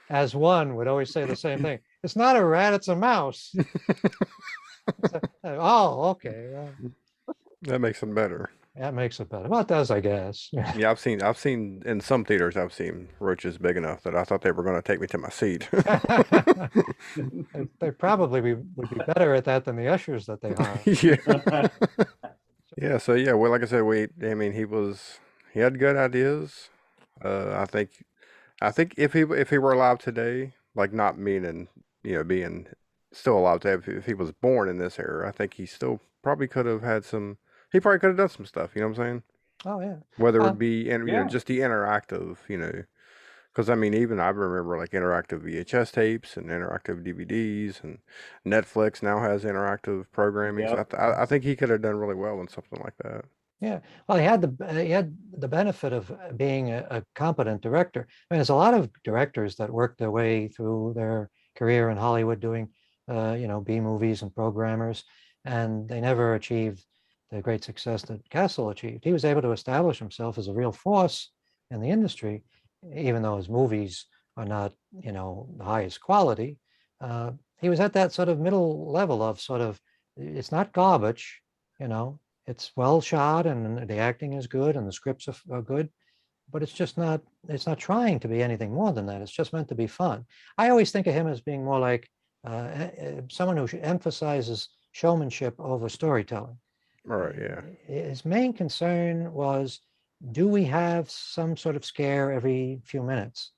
as one, would always say the same thing. It's not a rat, it's a mouse. Oh, okay. That makes it better. That makes it better. Well, it does, I guess. Yeah, I've seen in some theaters, I've seen roaches big enough that I thought they were going to take me to my seat. They probably would be better at that than the ushers that they hire. Yeah. Yeah. So yeah, well, like I said, he had good ideas. I think if he were alive today, like not meaning being still alive today, if he was born in this era, I think he still probably could have had some. He probably could have done some stuff. You know what I'm saying? Oh yeah. Whether it be just the interactive, because I remember like interactive VHS tapes and interactive DVDs, and Netflix now has interactive programming. Yep. So I think he could have done really well in something like that. Yeah, well, he had the benefit of being a competent director. I mean, there's a lot of directors that work their way through their career in Hollywood doing, B movies and programmers, and they never achieved the great success that Castle achieved. He was able to establish himself as a real force in the industry, even though his movies are not, the highest quality. He was at that sort of middle level of it's not garbage, it's well shot and the acting is good and the scripts are good, but it's not trying to be anything more than that. It's just meant to be fun. I always think of him as being more like someone who emphasizes showmanship over storytelling. Right, yeah. His main concern was, do we have some sort of scare every few minutes?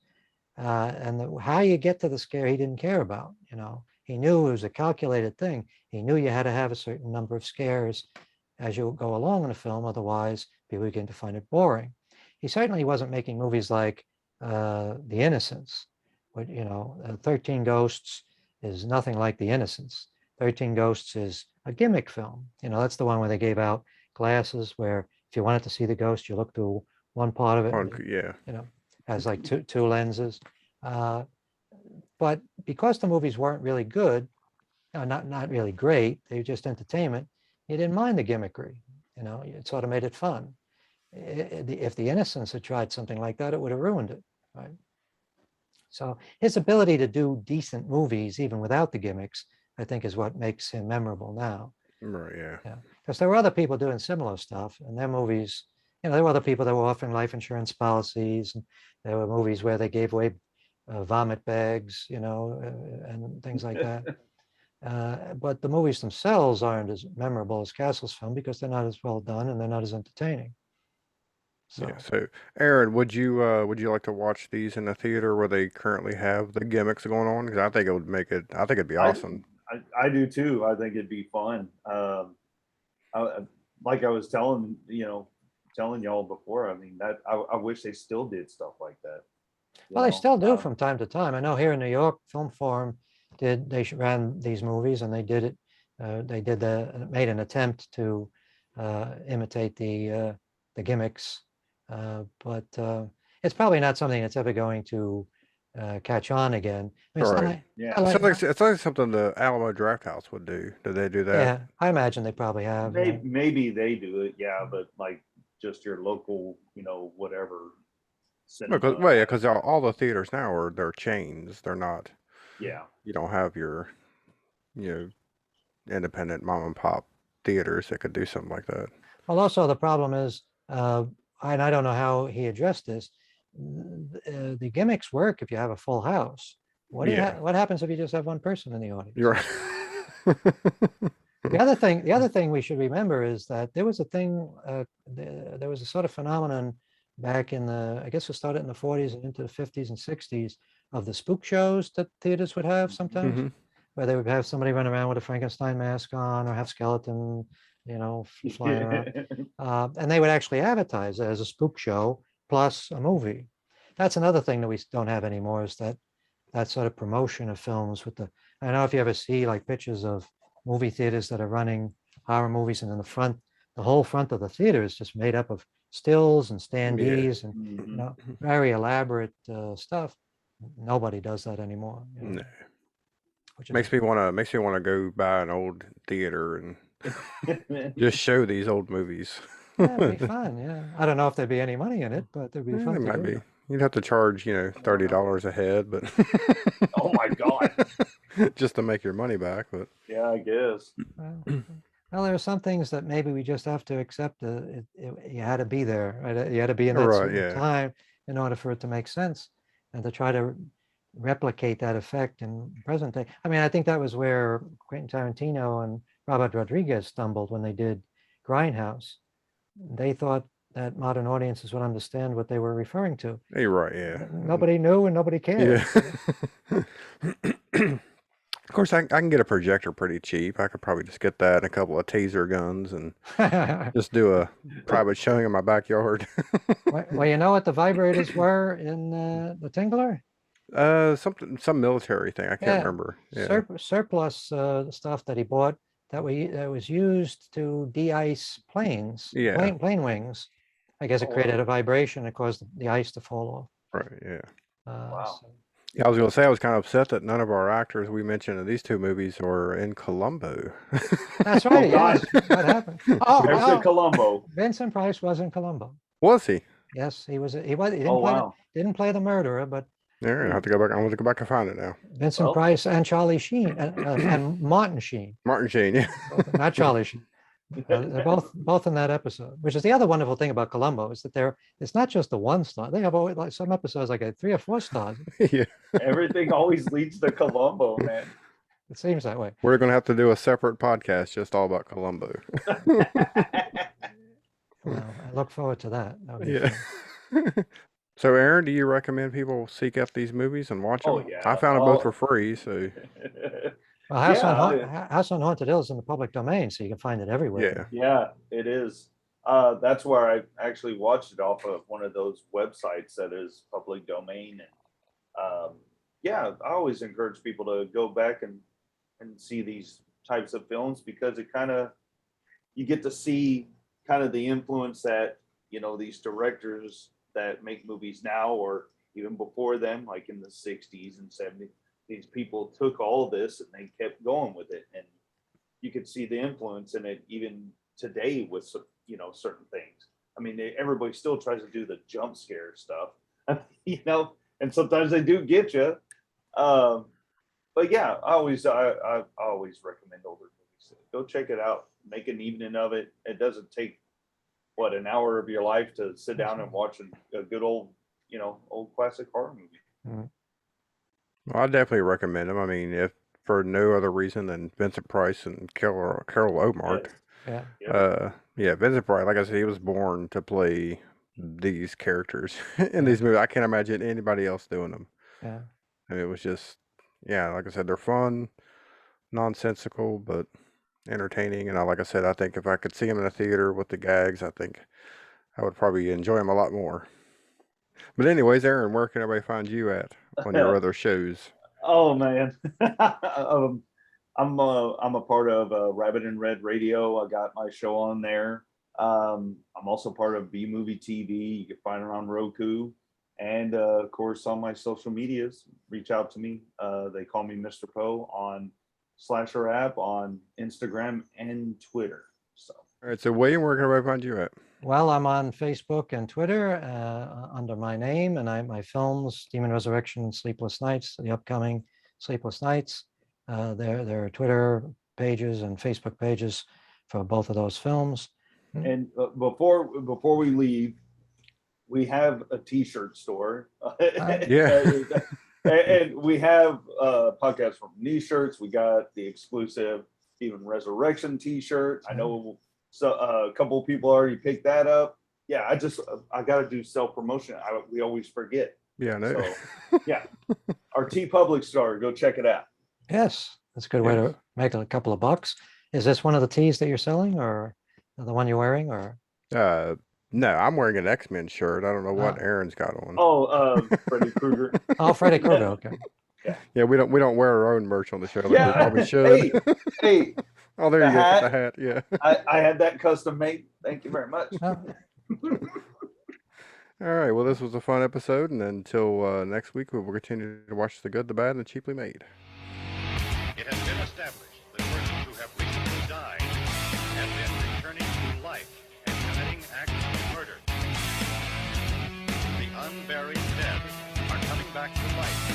And how you get to the scare, he didn't care about. He knew it was a calculated thing. He knew you had to have a certain number of scares as you go along in a film, otherwise people begin to find it boring. He certainly wasn't making movies like The Innocents, but 13 Ghosts is nothing like The Innocents. 13 Ghosts is a gimmick film. That's the one where they gave out glasses where if you wanted to see the ghost, you look through one part of it. Yeah. Has like two lenses. But because the movies weren't really good, not really great, they were just entertainment, you didn't mind the gimmickry. It sort of made it fun. If The Innocents had tried something like that, it would have ruined it, right? So his ability to do decent movies, even without the gimmicks, I think is what makes him memorable now. Right, yeah. Yeah, because there were other people doing similar stuff, and their movies, there were other people that were offering life insurance policies, and there were movies where they gave away vomit bags, and things like that. But the movies themselves aren't as memorable as Castle's film because they're not as well done and they're not as entertaining. So, yeah. So, Aaron, would you like to watch these in the theater where they currently have the gimmicks going on? Because I think it would make it. I think it'd be awesome. I do too. I think it'd be fun. Like I was telling y'all before. I mean, that I wish they still did stuff like that. Well, they still do from time to time. I know here in New York, Film Forum ran these movies, and they did it. Made an attempt to imitate the gimmicks, but it's probably not something that's ever going to catch on again. I mean, right. It's like something the Alamo Drafthouse would do. Did they do that? Yeah, I imagine they probably have. Maybe they do it, yeah, but like just your local, whatever. Because all the theaters now they're chains. They're not. Yeah. You don't have your, independent mom and pop theaters that could do something like that. Well, also the problem is, and I don't know how he addressed this. The gimmicks work if you have a full house. What happens if you just have one person in the audience? You're right. The other thing we should remember is that there was a thing. There was a sort of phenomenon back in I guess it started in the 40s and into the 50s and 60s of the spook shows that theaters would have sometimes, where they would have somebody run around with a Frankenstein mask on or have skeleton, flying around. And they would actually advertise it as a spook show plus a movie. That's another thing that we don't have anymore, is that sort of promotion of films with I don't know if you ever see like pictures of movie theaters that are running horror movies, and in the whole front of the theater is just made up of stills and standees and very elaborate stuff. Nobody does that anymore. No. Makes me want to go buy an old theater and just show these old movies. Yeah, it'd be fun. Yeah, I don't know if there'd be any money in it, but there'd be fun. It might be. You'd have to charge, $30 a head, but oh my God, just to make your money back. But yeah, I guess. Well, there are some things that maybe we just have to accept. You had to be there, right? You had to be in that time in order for it to make sense, and to try to replicate that effect in present day. I mean, I think that was where Quentin Tarantino and Robert Rodriguez stumbled when they did Grindhouse. They thought that modern audiences would understand what they were referring to. You're right, yeah. Nobody knew and nobody cared. Yeah. Of course, I can get a projector pretty cheap. I could probably just get that and a couple of taser guns and just do a private showing in my backyard. Well, you know what the vibrators were in the Tingler? Some military thing. I can't remember. Yeah. Surplus stuff that he bought that was used to de-ice planes, plane wings. I guess it created a vibration that caused the ice to fall off. Right, yeah. Wow. So. Yeah, I was going to say, I was kind of upset that none of our actors we mentioned in these two movies were in Columbo. That's right. Yes. What happened? There's Columbo. Vincent Price was in Columbo. Was he? Yes, he was. He didn't play the murderer, but. Yeah, I have to go back. I want to go back and find it now. Vincent Price and Charlie Sheen and Martin Sheen. Martin Sheen, yeah. Not Charlie Sheen. They're both in that episode, which is the other wonderful thing about Columbo, is that it's not just the one star. They have always, like, some episodes like 3 or 4 stars. Yeah. Everything always leads to Columbo, man. It seems that way. We're going to have to do a separate podcast just all about Columbo. Well, I look forward to that. Yeah. So, Aaron, do you recommend people seek out these movies and watch them? Oh, yeah. I found them both for free, so. Well, House on Haunted Hill is in the public domain, so you can find it everywhere. Yeah, it is. That's where I actually watched it off of one of those websites that is public domain. And I always encourage people to go back and see these types of films, because it you get to see kind of the influence that, these directors that make movies now, or even before them, like in the 60s and 70s, these people took all of this and they kept going with it. And you could see the influence in it even today with, certain things. I mean, everybody still tries to do the jump scare stuff, and sometimes they do get you. But yeah, I always recommend older movies. Go check it out. Make an evening of it. It doesn't take an hour of your life to sit down and watch a good old classic horror movie. Mm. Well, I definitely recommend them. I mean, if for no other reason than Vincent Price and Carol Omart. Yeah. Yeah, Vincent Price, like I said, he was born to play these characters in these movies. I can't imagine anybody else doing them. Yeah. And it was just, yeah, like I said, they're fun, nonsensical, but entertaining. And like I said, I think if I could see them in a theater with the gags, I think I would probably enjoy them a lot more. But anyways, Aaron, where can everybody find you at on your other shows? Oh man, I'm a part of Rabbit and Red Radio. I got my show on there. I'm also part of B Movie TV. You can find it on Roku, and of course on my social medias. Reach out to me. They call me Mr. Poe on Slasher app, on Instagram and Twitter. So. All right, so William, where can everybody find you at? Well, I'm on Facebook and Twitter under my name, and my films, Demon Resurrection, Sleepless Nights, the upcoming Sleepless Nights. There are Twitter pages and Facebook pages for both of those films. And before we leave, we have a T-shirt store. Yeah. And we have podcasts from Knee Shirts. We got the exclusive Demon Resurrection T-shirt. I know a couple of people already picked that up. Yeah, I got to do self-promotion. We always forget. Yeah, I know. So, yeah, our T Public store. Go check it out. Yes, that's a good way to make a couple of bucks. Is this one of the tees that you're selling, or the one you're wearing, or? No, I'm wearing an X-Men shirt. I don't know what Aaron's got on. Oh, Freddy Krueger. Oh, Freddy Krueger. Okay. Yeah, we don't wear our own merch on the show. Like we probably should. Hey. Oh, there you go. The hat. Yeah. I had that custom made. Thank you very much. All right. Well, this was a fun episode, and until next week, we will continue to watch the good, the bad, and the cheaply made. It has been established that persons who have recently died have been returning to life and committing acts of murder. The unburied dead are coming back to life